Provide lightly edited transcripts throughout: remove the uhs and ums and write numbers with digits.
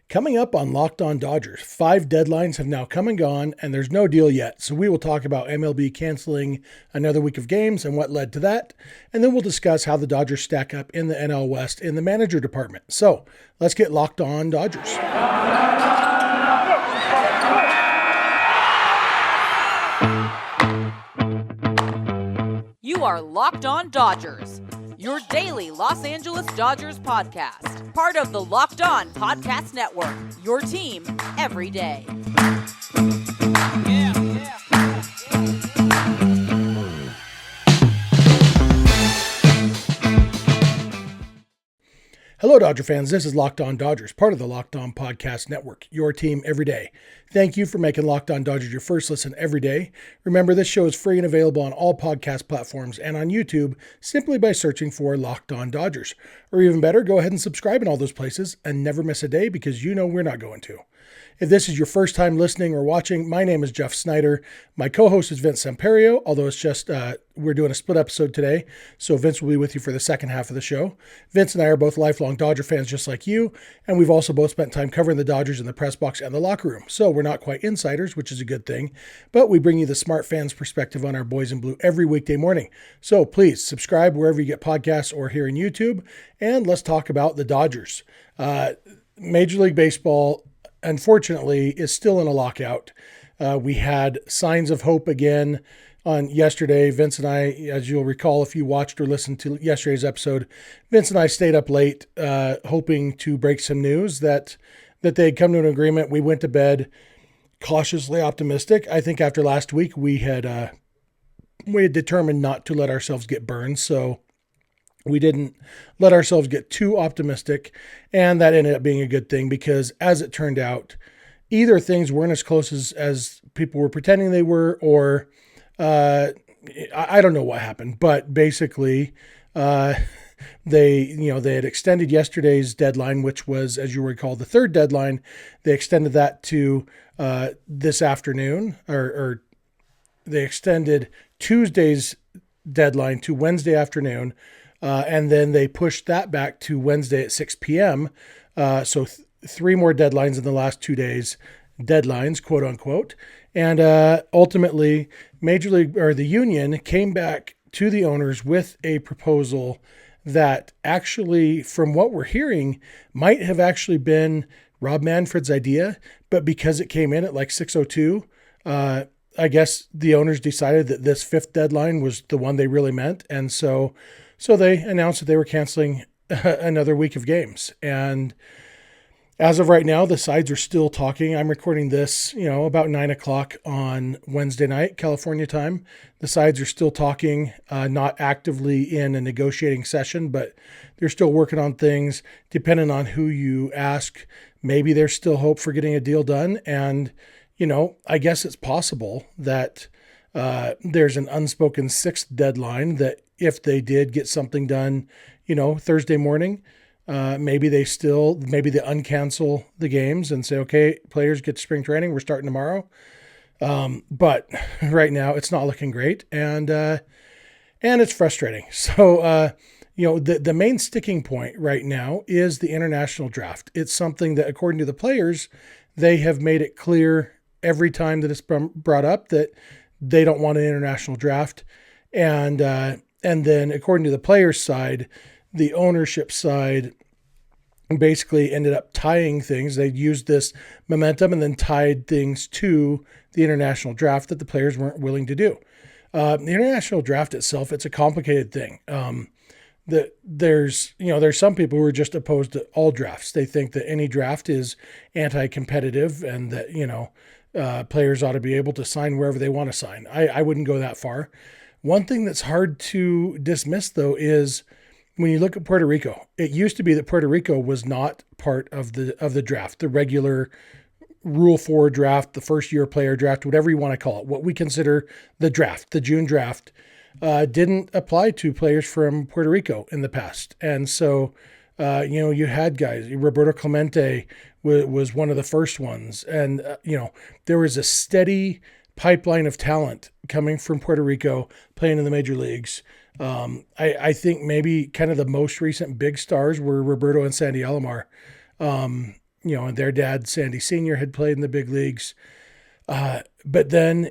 Coming up on Locked On Dodgers, 5 deadlines have now come and gone, and there's no deal yet. So we will talk about MLB canceling another week of games and what led to that. And then we'll discuss how the Dodgers stack up in the NL West in the manager department. So let's get Locked On Dodgers. You are Locked On Dodgers, your daily Los Angeles Dodgers podcast. Part of the Locked On Podcast Network, your team every day. Hello, Dodger fans. This is Locked On Dodgers, part of the Locked On Podcast Network, your team every day. Thank you for making Locked On Dodgers your first listen every day. Remember, this show is free and available on all podcast platforms and on YouTube simply by searching for Locked On Dodgers. Or even better, go ahead and subscribe in all those places and never miss a day because you know we're not going to. If this is your first time listening or watching, my name is Jeff Snider. My co-host is Vince Samperio, although it's just we're doing a split episode today, so Vince will be with you for the second half of the show. Vince and I are both lifelong Dodger fans just like you, and we've also both spent time covering the Dodgers in the press box and the locker room, so we're not quite insiders, which is a good thing, but we bring you the smart fans' perspective on our boys in blue every weekday morning. So please subscribe wherever you get podcasts or here in YouTube, and let's talk about the Dodgers. Major League Baseball, unfortunately, is still in a lockout. We had signs of hope again on yesterday. Vince and I, as you'll recall, if you watched or listened to yesterday's episode, Vince and I stayed up late hoping to break some news that they'd come to an agreement. We went to bed cautiously optimistic. I think after last week, we had determined not to let ourselves get burned. So we didn't let ourselves get too optimistic, and that ended up being a good thing because, as it turned out, either things weren't as close as people were pretending they were, or I don't know what happened. But basically, they had extended yesterday's deadline, which was, as you recall, the third deadline. They extended that to this afternoon, or they extended Tuesday's deadline to Wednesday afternoon. And then they pushed that back to Wednesday at 6 p.m. So 3 more deadlines in the last 2 days, deadlines, quote unquote. And ultimately, the union came back to the owners with a proposal that actually, from what we're hearing, might have actually been Rob Manfred's idea, but because it came in at like 6:02, I guess the owners decided that this 5th deadline was the one they really meant, and so they announced that they were canceling another week of games. And as of right now, the sides are still talking. I'm recording this, about 9 o'clock on Wednesday night, California time. The sides are still talking, not actively in a negotiating session, but they're still working on things. Depending on who you ask, maybe there's still hope for getting a deal done. And, I guess it's possible that there's an unspoken 6th deadline that if they did get something done, Thursday morning, maybe they uncancel the games and say, okay, players get to spring training. We're starting tomorrow. But right now it's not looking great. And it's frustrating. So, the main sticking point right now is the international draft. It's something that, according to the players, they have made it clear every time that it's brought up that they don't want an international draft. And then according to the players' side, the ownership side basically ended up tying things. They used this momentum and then tied things to the international draft that the players weren't willing to do. The international draft itself, it's a complicated thing. There's some people who are just opposed to all drafts. They think that any draft is anti-competitive and that, players ought to be able to sign wherever they want to sign. I wouldn't go that far. One thing that's hard to dismiss, though, is when you look at Puerto Rico. It used to be that Puerto Rico was not part of the draft, the regular Rule 4 draft, the first-year player draft, whatever you want to call it. What we consider the draft, the June draft, didn't apply to players from Puerto Rico in the past. And so, you had guys. Roberto Clemente was one of the first ones. And, there was a steady pipeline of talent coming from Puerto Rico playing in the major leagues. I think maybe kind of the most recent big stars were Roberto and Sandy Alomar. and their dad, Sandy Sr., had played in the big leagues. But then,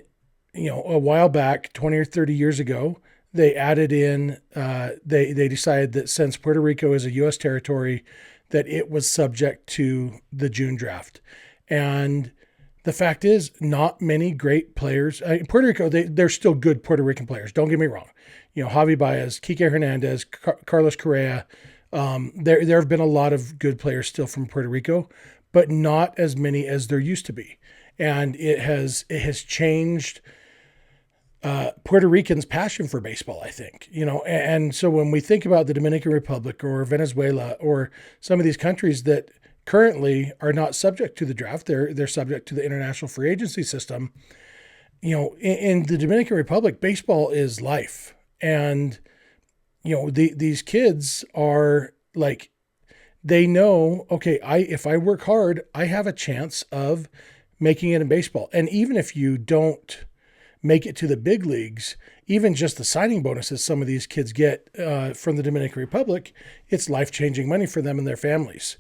a while back, 20 or 30 years ago, they added in, they decided that since Puerto Rico is a U.S. territory, that it was subject to the June draft. And the fact is, not many great players. Puerto Rico, they're still good Puerto Rican players. Don't get me wrong. Javi Baez, Kike Hernandez, Carlos Correa. There have been a lot of good players still from Puerto Rico, but not as many as there used to be. And it has changed Puerto Ricans' passion for baseball, I think. And so when we think about the Dominican Republic or Venezuela or some of these countries that currently are not subject to the draft, they're subject to the international free agency system. In the Dominican Republic, baseball is life. And, these kids are like, they know, okay, if I work hard, I have a chance of making it in baseball. And even if you don't make it to the big leagues, even just the signing bonuses some of these kids get from the Dominican Republic, it's life-changing money for them and their families.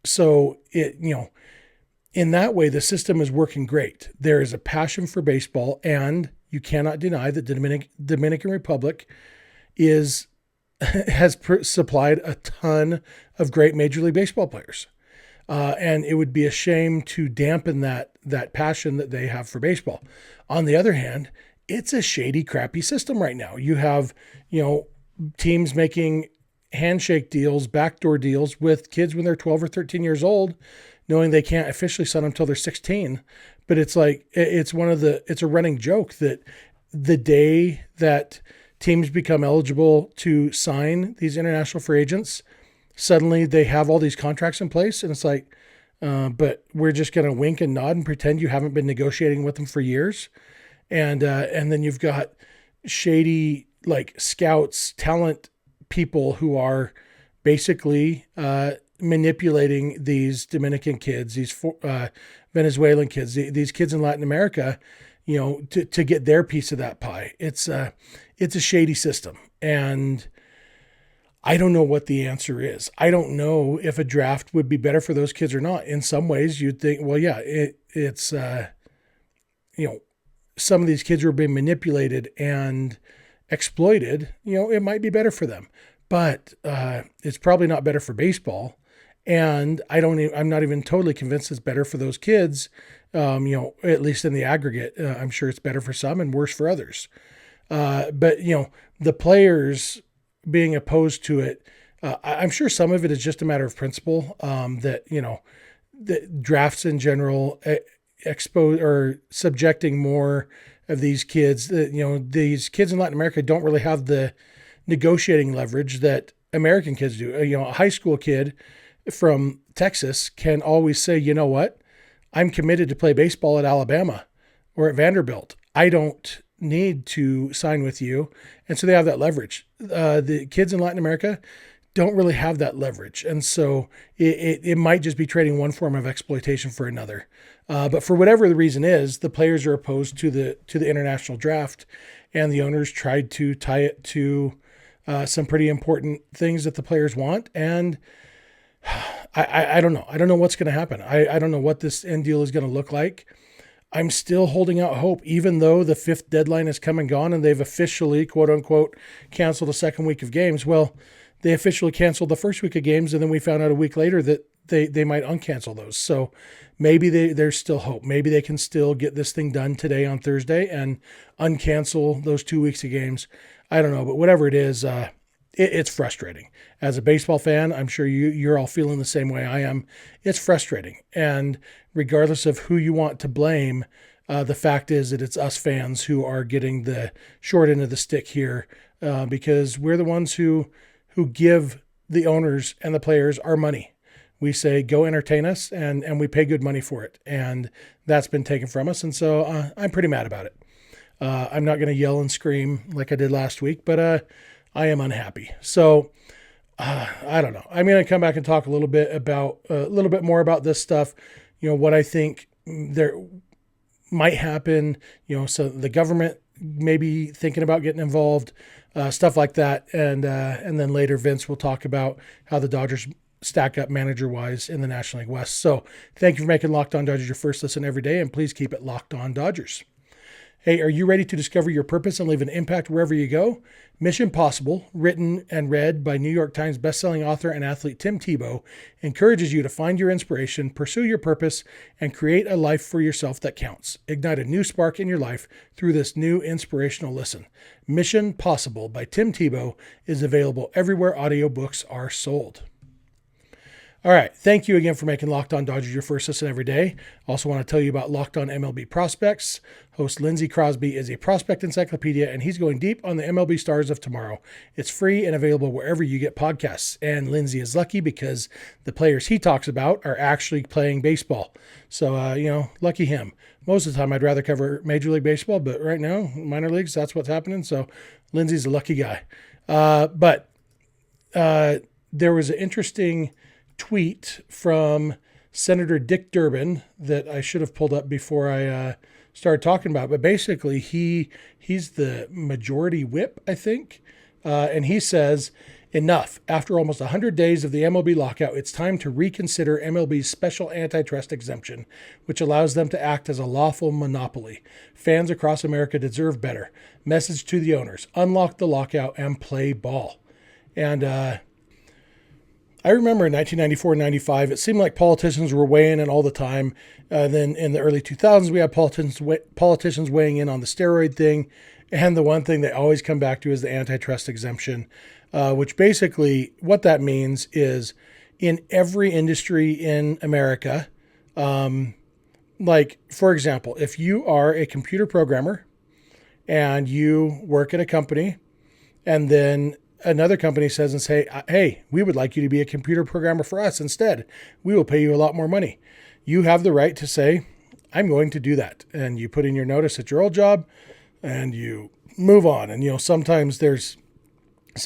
So in that way, the system is working great. There is a passion for baseball, and you cannot deny that the Dominican Republic has supplied a ton of great Major League Baseball players. And it would be a shame to dampen that passion that they have for baseball. On the other hand, it's a shady, crappy system right now. You have, teams making handshake deals, backdoor deals with kids when they're 12 or 13 years old, knowing they can't officially sign them until they're 16. But it's like, it's a running joke that the day that teams become eligible to sign these international free agents, suddenly they have all these contracts in place. And it's like, but we're just going to wink and nod and pretend you haven't been negotiating with them for years. And then you've got shady, like, scouts, talent people who are basically manipulating these Dominican kids, these Venezuelan kids, these kids in Latin America, to get their piece of that pie. It's a shady system. And I don't know what the answer is. I don't know if a draft would be better for those kids or not. In some ways, you'd think, well, yeah, it's some of these kids are being manipulated and exploited. It might be better for them, but it's probably not better for baseball. And I'm not even totally convinced it's better for those kids. At least in the aggregate, I'm sure it's better for some and worse for others. But the players being opposed to it, I'm sure some of it is just a matter of principle, that drafts in general expose or subjecting more of these kids. These kids in Latin America don't really have the negotiating leverage that American kids do. A high school kid from Texas can always say, you know what, I'm committed to play baseball at Alabama or at Vanderbilt. I don't need to sign with you. And so they have that leverage. The kids in Latin America don't really have that leverage. And so it might just be trading one form of exploitation for another. But for whatever the reason is, the players are opposed to the international draft, and the owners tried to tie it to some pretty important things that the players want. And I don't know. I don't know what's going to happen. I don't know what this end deal is going to look like. I'm still holding out hope, even though the fifth deadline has come and gone and they've officially, quote unquote, canceled the second week of games. Well, they officially canceled the first week of games, and then we found out a week later that they might uncancel those. So maybe there's still hope. Maybe they can still get this thing done today on Thursday and uncancel those 2 weeks of games. I don't know, but whatever it is, it's frustrating. As a baseball fan, I'm sure you're all feeling the same way I am. It's frustrating. And regardless of who you want to blame, the fact is that it's us fans who are getting the short end of the stick here, because we're the ones who give the owners and the players our money. We say, go entertain us, and we pay good money for it. And that's been taken from us. And so I'm pretty mad about it. I'm not going to yell and scream like I did last week, but I am unhappy. So I don't know. I'm going to come back and talk a little bit more about this stuff. What I think there might happen. So the government maybe thinking about getting involved, stuff like that, and then later Vince will talk about how the Dodgers stack up manager-wise in the National League West. So thank you for making Locked On Dodgers your first listen every day, and please keep it Locked On Dodgers. Hey, are you ready to discover your purpose and leave an impact wherever you go? Mission Possible, written and read by New York Times bestselling author and athlete Tim Tebow, encourages you to find your inspiration, pursue your purpose, and create a life for yourself that counts. Ignite a new spark in your life through this new inspirational listen. Mission Possible by Tim Tebow is available everywhere audiobooks are sold. All right. Thank you again for making Locked On Dodgers your first listen every day. Also want to tell you about Locked On MLB Prospects. Host Lindsey Crosby is a prospect encyclopedia, and he's going deep on the MLB stars of tomorrow. It's free and available wherever you get podcasts. And Lindsey is lucky because the players he talks about are actually playing baseball. So, lucky him. Most of the time, I'd rather cover Major League Baseball, but right now, minor leagues, that's what's happening. So Lindsey's a lucky guy. But there was an interesting tweet from Senator Dick Durbin that I should have pulled up before I started talking about. But basically, he's the majority whip, I think. And he says, enough. After almost 100 days of the MLB lockout, it's time to reconsider MLB's special antitrust exemption, which allows them to act as a lawful monopoly. Fans across America deserve better. Message to the owners: unlock the lockout and play ball. And I remember in 1994-95, it seemed like politicians were weighing in all the time. Then in the early 2000s, we had politicians weighing in on the steroid thing. And the one thing they always come back to is the antitrust exemption, which basically what that means is in every industry in America, like, for example, if you are a computer programmer and you work at a company and then another company says and say, hey, we would like you to be a computer programmer for us instead. We will pay you a lot more money. You have the right to say, I'm going to do that. And you put in your notice at your old job and you move on. And, sometimes there's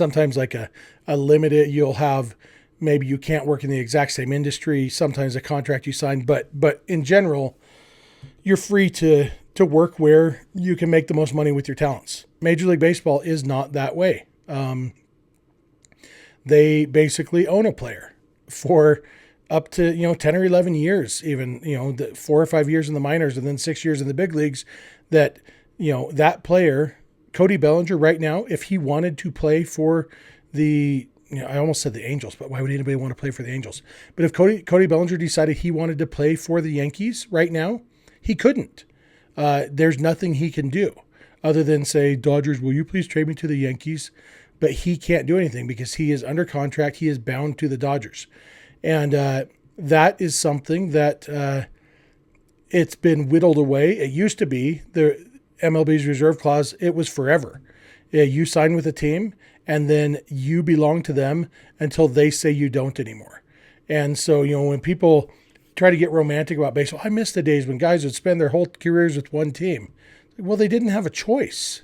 like a limited, you'll have, maybe you can't work in the exact same industry. Sometimes a contract you sign, but in general, you're free to work where you can make the most money with your talents. Major League Baseball is not that way. They basically own a player for up to, 10 or 11 years, even, 4 or 5 years in the minors and then 6 years in the big leagues that, that player, Cody Bellinger right now, if he wanted to play for the, I almost said the Angels, but why would anybody want to play for the Angels? But if Cody Bellinger decided he wanted to play for the Yankees right now, he couldn't. There's nothing he can do other than say, Dodgers, will you please trade me to the Yankees? But he can't do anything because he is under contract. He is bound to the Dodgers. And that is something that it's been whittled away. It used to be the MLB's reserve clause. It was forever. You sign with a team and then you belong to them until they say you don't anymore. And so, when people try to get romantic about baseball, I miss the days when guys would spend their whole careers with one team. Well, they didn't have a choice,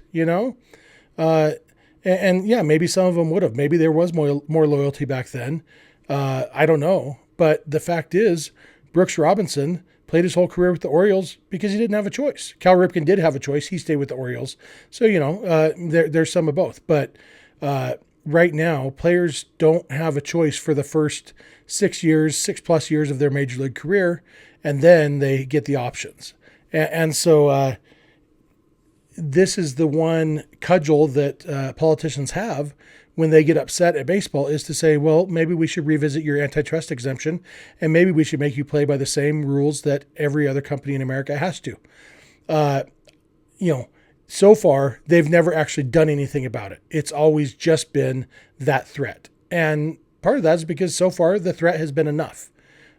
And yeah, maybe some of them would have. Maybe there was more loyalty back then. I don't know. But the fact is, Brooks Robinson played his whole career with the Orioles because he didn't have a choice. Cal Ripken did have a choice. He stayed with the Orioles. So, there's some of both. But right now, players don't have a choice for the first 6+ years of their major league career, and then they get the options. And so this is the one cudgel that politicians have when they get upset at baseball, is to say, well, maybe we should revisit your antitrust exemption and maybe we should make you play by the same rules that every other company in America has to. So far, they've never actually done anything about it. It's always just been that threat. And part of that is because so far the threat has been enough.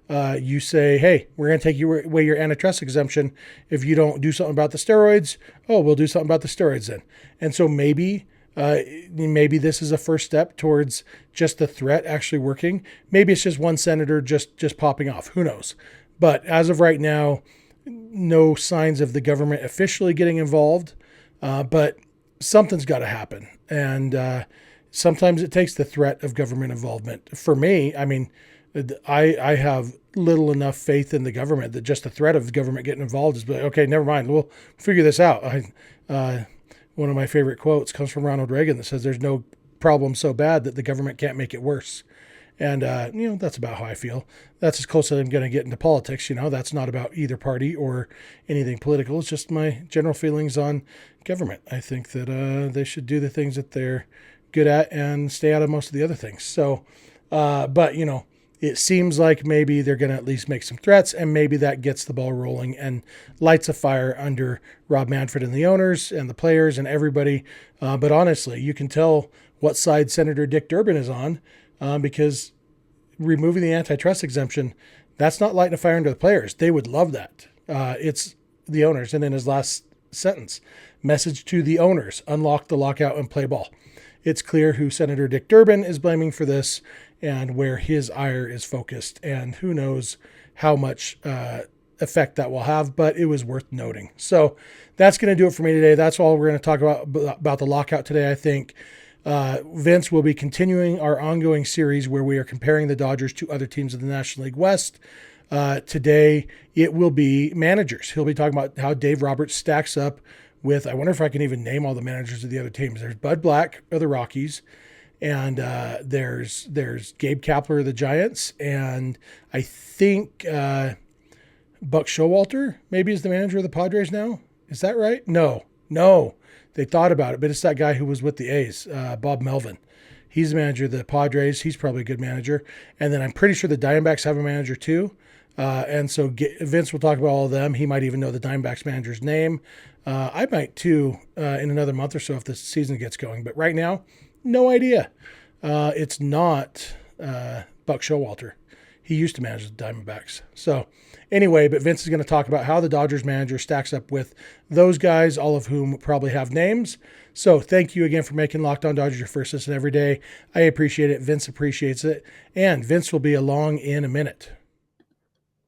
You say, hey, we're going to take away your antitrust exemption if you don't do something about the steroids. Oh, we'll do something about the steroids then. And so maybe this is a first step towards just the threat actually working. Maybe it's just one senator just popping off. Who knows? But as of right now, no signs of the government officially getting involved. But something's got to happen. And sometimes it takes the threat of government involvement. For me, I have little enough faith in the government that just the threat of the government getting involved is, okay, never mind. We'll figure this out. One of my favorite quotes comes from Ronald Reagan that says there's no problem so bad that the government can't make it worse. And, that's about how I feel. That's as close as I'm going to get into politics. That's not about either party or anything political. It's just my general feelings on government. I think that they should do the things that they're good at and stay out of most of the other things. So, but, it seems like maybe they're going to at least make some threats, and maybe that gets the ball rolling and lights a fire under Rob Manfred and the owners and the players and everybody. But honestly, you can tell what side Senator Dick Durbin is on because removing the antitrust exemption, that's not lighting a fire under the players. They would love that. It's the owners. And then his last sentence, message to the owners, unlock the lockout and play ball. It's clear who Senator Dick Durbin is blaming for this and where his ire is focused. And who knows how much effect that will have, but it was worth noting. So that's going to do it for me today. That's all we're going to talk about the lockout today, I think. Vince will be continuing our ongoing series where we are comparing the Dodgers to other teams of the National League West. Today, it will be managers. He'll be talking about how Dave Roberts stacks up with, I wonder if I can even name all the managers of the other teams. There's Bud Black of the Rockies, and there's Gabe Kapler of the Giants, and I think Buck Showalter maybe is the manager of the Padres now. Is that right? No. They thought about it, but it's that guy who was with the A's, Bob Melvin. He's the manager of the Padres. He's probably a good manager. And then I'm pretty sure the Diamondbacks have a manager too. And so Vince will talk about all of them. He might even know the Diamondbacks manager's name. I might too in another month or so if the season gets going. But right now, no idea. It's not Buck Showalter. He used to manage the Diamondbacks. So anyway, but Vince is going to talk about how the Dodgers manager stacks up with those guys, all of whom probably have names. So thank you again for making Locked On Dodgers your first listen every day. I appreciate it. Vince appreciates it. And Vince will be along in a minute.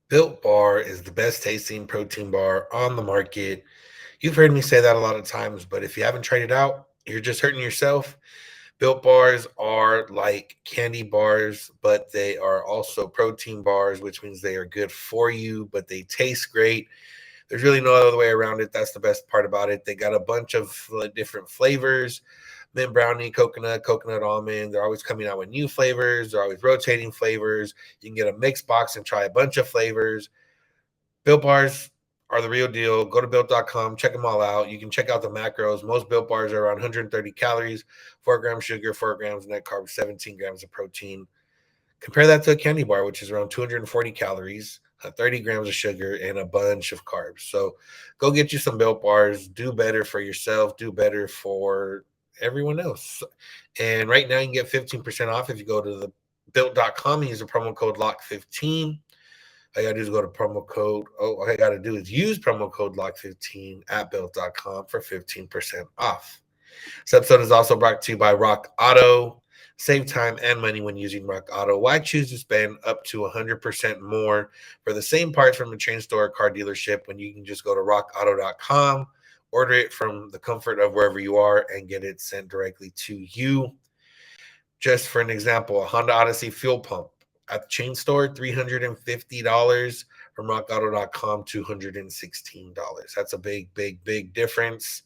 Built Bar is the best tasting protein bar on the market. You've heard me say that a lot of times, but if you haven't tried it out, you're just hurting yourself. Built Bars are like candy bars, but they are also protein bars, which means they are good for you, but they taste great. There's really no other way around it. That's the best part about it. They got a bunch of different flavors, mint brownie, coconut almond. They're always coming out with new flavors. They're always rotating flavors. You can get a mixed box and try a bunch of flavors. Built Bars are the real deal. Go to Built.com, check them all out. You can check out the macros. Most Built Bars are around 130 calories, 4 grams sugar, 4 grams net carbs, 17 grams of protein. Compare that to a candy bar, which is around 240 calories, 30 grams of sugar, and a bunch of carbs. So go get you some Built Bars. Do better for yourself. Do better for everyone else. And right now you can get 15% off if you go to the Built.com and use the promo code LOCK15. All you got to do is go to promo code. All I got to do is use promo code LOCK15 at Built.com for 15% off. This episode is also brought to you by Rock Auto. Save time and money when using Rock Auto. Why choose to spend up to 100% more for the same parts from a chain store or car dealership when you can just go to rockauto.com, order it from the comfort of wherever you are, and get it sent directly to you? Just for an example, a Honda Odyssey fuel pump at the chain store, $350. From rockauto.com, $216. That's a big difference.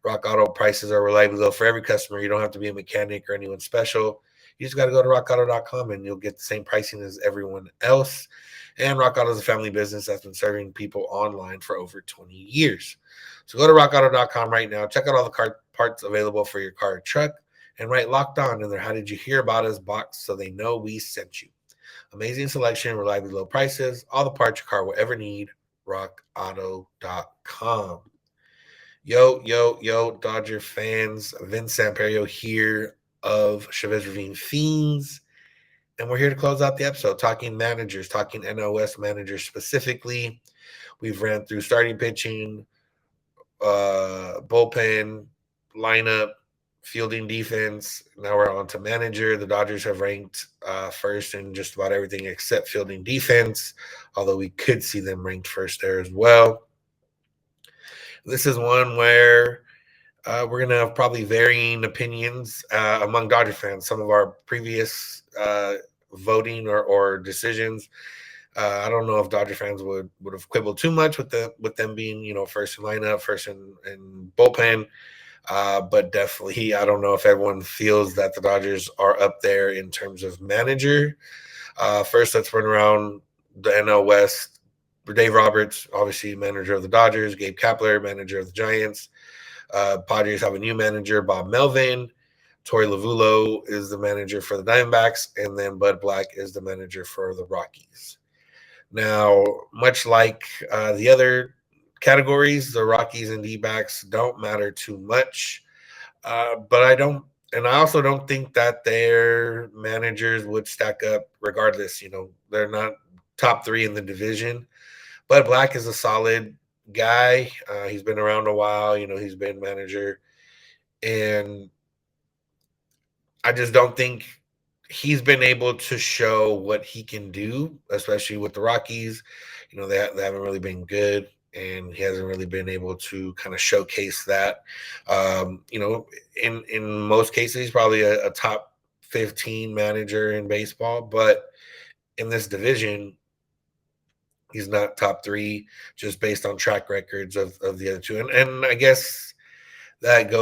Rock Auto prices are reliably low for every customer. You don't have to be a mechanic or anyone special. You just got to go to rockauto.com and you'll get the same pricing as everyone else. And Rock Auto is a family business that's been serving people online for over 20 years. So go to rockauto.com right now. Check out all the car parts available for your car or truck and write Locked On in their How Did You Hear About Us box so they know we sent you. Amazing selection, reliably low prices, all the parts your car will ever need. rockauto.com. Yo, Dodger fans. Vince Samperio here of Chavez Ravine Fiends. And we're here to close out the episode, talking managers, talking NOS managers specifically. We've ran through starting pitching, bullpen, lineup, fielding, defense. Now we're on to manager. The Dodgers have ranked first in just about everything except fielding defense, although we could see them ranked first there as well. This is one where we're going to have probably varying opinions among Dodger fans. Some of our previous voting or decisions, I don't know if Dodger fans would have quibbled too much with them being, first in lineup, first in bullpen. But definitely, I don't know if everyone feels that the Dodgers are up there in terms of manager. First, let's run around the NL West. Dave Roberts, obviously manager of the Dodgers. Gabe Kapler, manager of the Giants. Padres have a new manager, Bob Melvin. Torey Lovullo is the manager for the Diamondbacks, and then Bud Black is the manager for the Rockies. Now, much like the other categories, the Rockies and D-backs don't matter too much. But I also don't think that their managers would stack up regardless. They're not top three in the division. Bud Black is a solid guy. He's been around a while. He's been manager. And I just don't think he's been able to show what he can do, especially with the Rockies. They haven't really been good, and he hasn't really been able to kind of showcase that. In most cases, he's probably a top 15 manager in baseball, but in this division, he's not top three just based on track records of the other two. And I guess that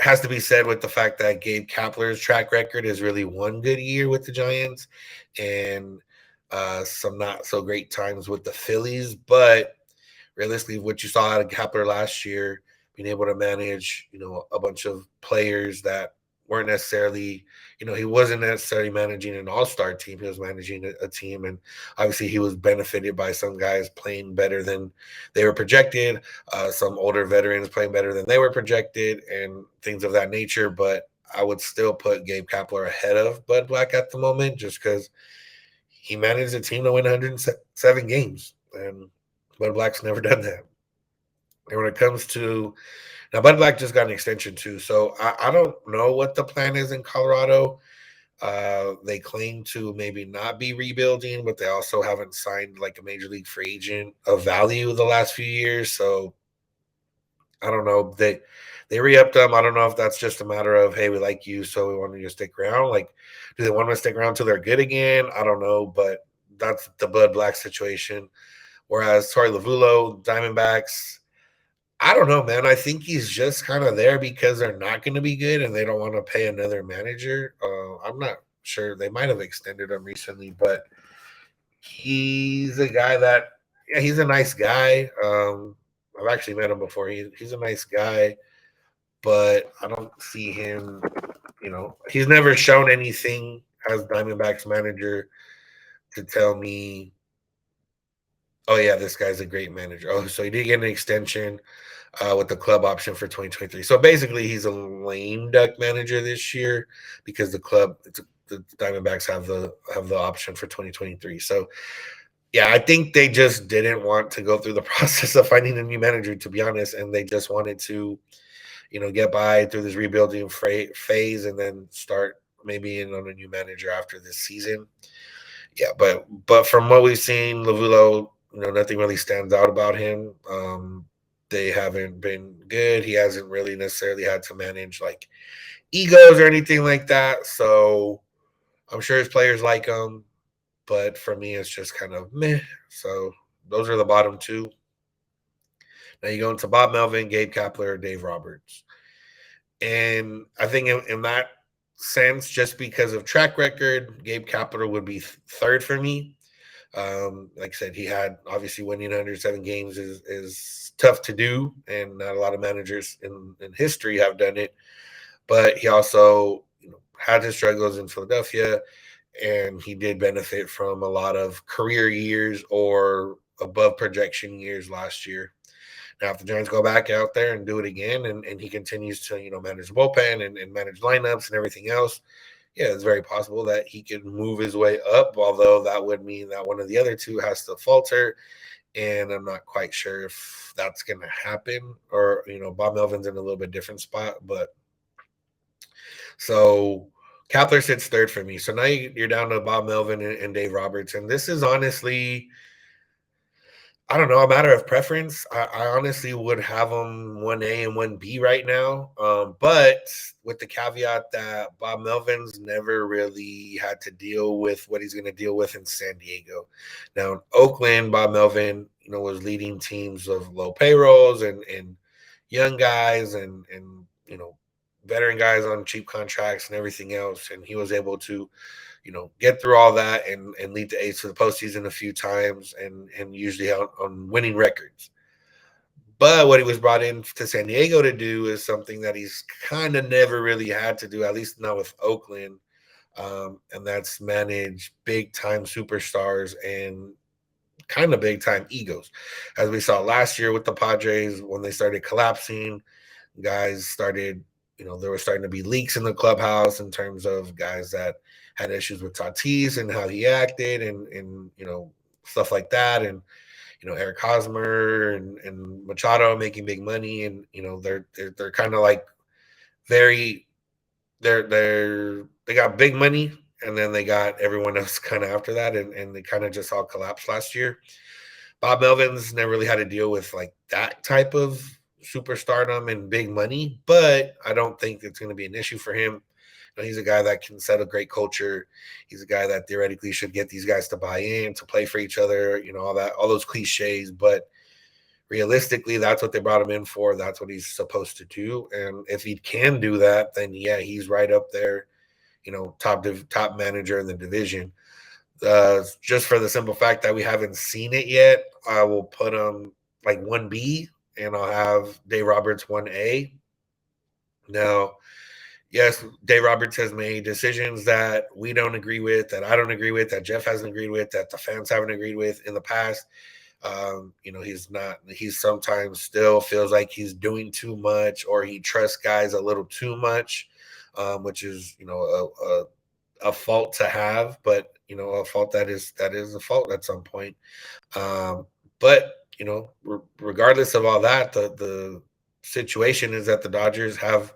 has to be said with the fact that Gabe Kapler's track record is really one good year with the Giants and some not so great times with the Phillies. But realistically, what you saw out of Kapler last year, being able to manage, a bunch of players that weren't necessarily, he wasn't necessarily managing an all-star team. He was managing a team, and obviously he was benefited by some guys playing better than they were projected, some older veterans playing better than they were projected, and things of that nature. But I would still put Gabe Kapler ahead of Bud Black at the moment, just because he managed a team to win 107 games, and Bud Black's never done that. And when it comes to now, Bud Black just got an extension too, so I don't know what the plan is in Colorado. They claim to maybe not be rebuilding, but they also haven't signed like a major league free agent of value the last few years. So I don't know. They re-upped them. I don't know if that's just a matter of, hey, we like you, so we want you to stick around. Like, do they want to stick around till they're good again? I don't know, but that's the Bud Black situation. Whereas Torey Lovullo, Diamondbacks, I don't know, man. I think he's just kind of there because they're not going to be good and they don't want to pay another manager. I'm not sure. They might have extended him recently, but he's a guy that, yeah, he's a nice guy. I've actually met him before. He's a nice guy, but I don't see him, he's never shown anything as Diamondbacks manager to tell me, oh, yeah, this guy's a great manager. Oh, so he did get an extension with the club option for 2023. So basically, he's a lame duck manager this year because the Diamondbacks have the option for 2023. So yeah, I think they just didn't want to go through the process of finding a new manager, to be honest, and they just wanted to, get by through this rebuilding phase and then start maybe in on a new manager after this season. Yeah, but from what we've seen, Lovullo, nothing really stands out about him. They haven't been good. He hasn't really necessarily had to manage like egos or anything like that. So I'm sure his players like him, but for me, it's just kind of meh. So those are the bottom two. Now you go into Bob Melvin, Gabe Kapler, Dave Roberts. And I think in that sense, just because of track record, Gabe Kapler would be third for me. Like I said, he had obviously winning 107 games is tough to do, and not a lot of managers in history have done it. But he also had his struggles in Philadelphia, and he did benefit from a lot of career years or above projection years last year. Now, if the Giants go back out there and do it again, and he continues to manage the bullpen and manage lineups and everything else, yeah, it's very possible that he could move his way up, although that would mean that one of the other two has to falter. And I'm not quite sure if that's going to happen, or, Bob Melvin's in a little bit different spot. But so Kapler sits third for me. So now you're down to Bob Melvin and Dave Roberts. And this is honestly, I don't know, a matter of preference. I honestly would have them 1A and 1B right now. But with the caveat that Bob Melvin's never really had to deal with what he's going to deal with in San Diego. Now, in Oakland, Bob Melvin, was leading teams of low payrolls and young guys and veteran guys on cheap contracts and everything else, and he was able to get through all that and lead the A's to the postseason a few times and usually on winning records. But what he was brought in to San Diego to do is something that he's kind of never really had to do, at least not with Oakland, and that's manage big time superstars and kind of big time egos. As we saw last year with the Padres, when they started collapsing, guys started, there were starting to be leaks in the clubhouse in terms of guys that had issues with Tatis and how he acted and stuff like that. And, Eric Hosmer and Machado making big money. And, they're kind of like very, they got big money and then they got everyone else kind of after that. And they kind of just all collapsed last year. Bob Melvin's never really had to deal with like that type of superstardom and big money, but I don't think it's going to be an issue for him. He's a guy that can set a great culture. He's a guy that theoretically should get these guys to buy in, to play for each other, all those cliches. But realistically, that's what they brought him in for. That's what he's supposed to do. And if he can do that, then yeah, he's right up there, top manager in the division. Just for the simple fact that we haven't seen it yet, I will put him like 1B and I'll have Dave Roberts 1A. Now, yes, Dave Roberts has made decisions that we don't agree with, that I don't agree with, that Jeff hasn't agreed with, that the fans haven't agreed with in the past. He sometimes still feels like he's doing too much or he trusts guys a little too much, which is, a fault to have, but a fault that is a fault at some point. But regardless of all that, the situation is that the Dodgers have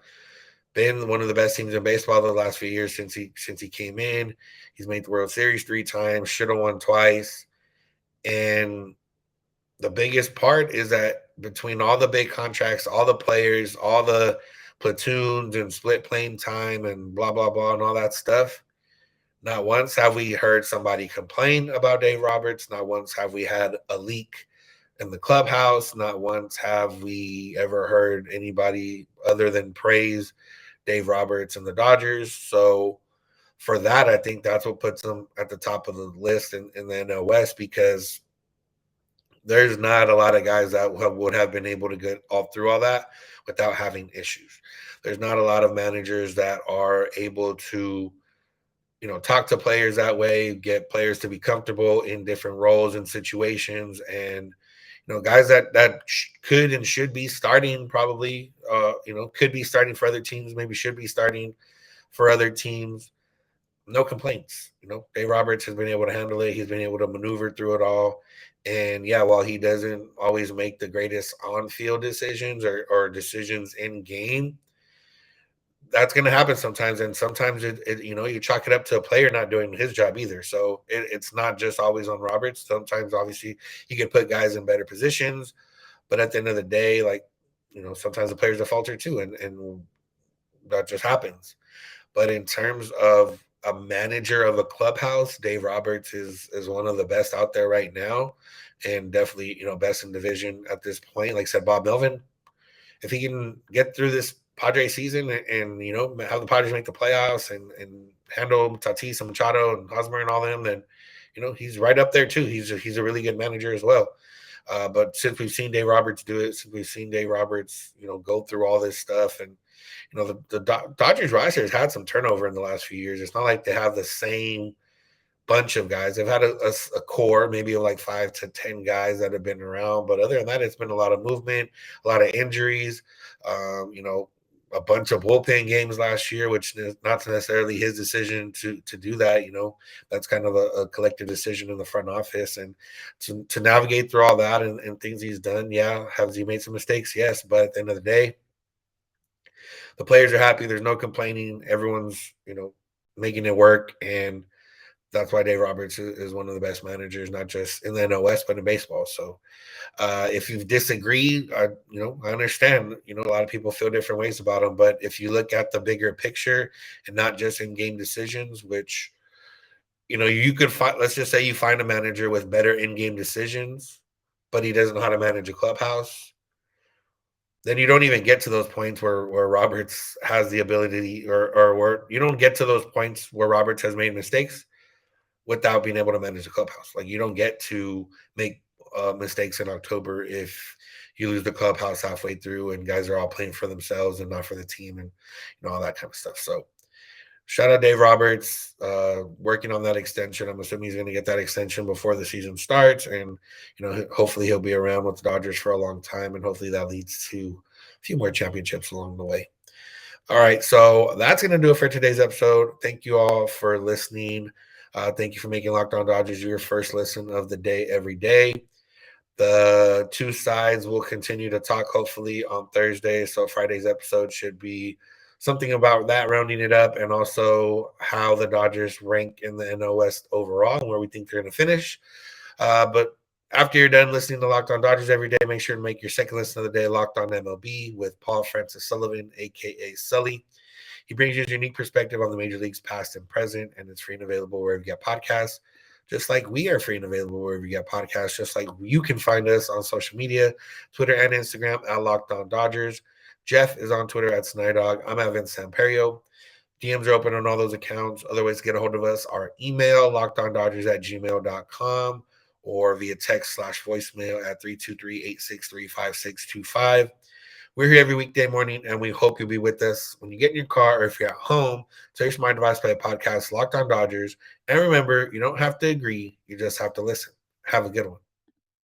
been one of the best teams in baseball the last few years since he came in. He's made the World Series 3 times, should have won twice, and the biggest part is that between all the big contracts, all the players, all the platoons and split playing time and blah blah blah and all that stuff. Not once have we heard somebody complain about Dave Roberts. Not once have we had a leak in the clubhouse. Not once have we ever heard anybody other than praise Dave Roberts and the Dodgers. So for that, I think that's what puts them at the top of the list in the NL West, because there's not a lot of guys that would have been able to get all through all that without having issues. There's not a lot of managers that are able to talk to players that way, get players to be comfortable in different roles and situations, and guys that could and should be starting probably, could be starting for other teams, maybe should be starting for other teams. No complaints. Dave Roberts has been able to handle it. He's been able to maneuver through it all. And yeah, while he doesn't always make the greatest on-field decisions or decisions in game, that's going to happen sometimes. And sometimes you chalk it up to a player not doing his job either. So it's not just always on Roberts. Sometimes obviously he could put guys in better positions, but at the end of the day, like, sometimes the players falter too. And that just happens. But in terms of a manager of a clubhouse, Dave Roberts is one of the best out there right now, and definitely, best in division at this point. Like I said, Bob Melvin, if he can get through this Padre season and have the Padres make the playoffs and handle Tatis and Machado and Hosmer and all them, then he's right up there too. He's a really good manager as well. But since we've seen Dave Roberts do it, since we've seen Dave Roberts, go through all this stuff, and the Dodgers roster has had some turnover in the last few years. It's not like they have the same bunch of guys. They've had a core, maybe of like 5 to 10 guys that have been around. But other than that, it's been a lot of movement, a lot of injuries, a bunch of bullpen games last year, which is not necessarily his decision to do that. That's kind of a collective decision in the front office. And to navigate through all that and things he's done, yeah. Has he made some mistakes? Yes. But at the end of the day, the players are happy. There's no complaining. Everyone's, making it work. And that's why Dave Roberts is one of the best managers, not just in the NL West, but in baseball. So if you disagree, I understand, a lot of people feel different ways about him. But if you look at the bigger picture and not just in game decisions, which, you could find, let's just say you find a manager with better in-game decisions, but he doesn't know how to manage a clubhouse. then you don't even get to those points where Roberts has the ability, or where you don't get to those points where Roberts has made mistakes without being able to manage the clubhouse. Like, you don't get to make mistakes in October if you lose the clubhouse halfway through and guys are all playing for themselves and not for the team, and all that kind of stuff. So shout out Dave Roberts, working on that extension. I'm assuming he's going to get that extension before the season starts, and hopefully he'll be around with the Dodgers for a long time, and hopefully that leads to a few more championships along the way. All right, so that's going to do it for today's episode. Thank you all for listening. Thank you for making Locked On Dodgers your first listen of the day every day. The two sides will continue to talk hopefully on Thursday. So Friday's episode should be something about that, rounding it up, and also how the Dodgers rank in the NL West overall and where we think they're going to finish. But after you're done listening to Locked On Dodgers every day, make sure to make your second listen of the day Locked On MLB with Paul Francis Sullivan, a.k.a. Sully. He brings you a unique perspective on the major leagues past and present, and it's free and available wherever you get podcasts. Just like we are free and available wherever you get podcasts, just like you can find us on social media, Twitter and Instagram at Locked On Dodgers. Jeff is on Twitter at Snydog. I'm at Vince Samperio. DMs are open on all those accounts. Other ways to get a hold of us are email, lockedondodgers@gmail.com, or via text/voicemail at 323-863-5625. We're here every weekday morning, and we hope you'll be with us when you get in your car or if you're at home. So your smart device, play a podcast, Locked On Dodgers. And remember, you don't have to agree. You just have to listen. Have a good one.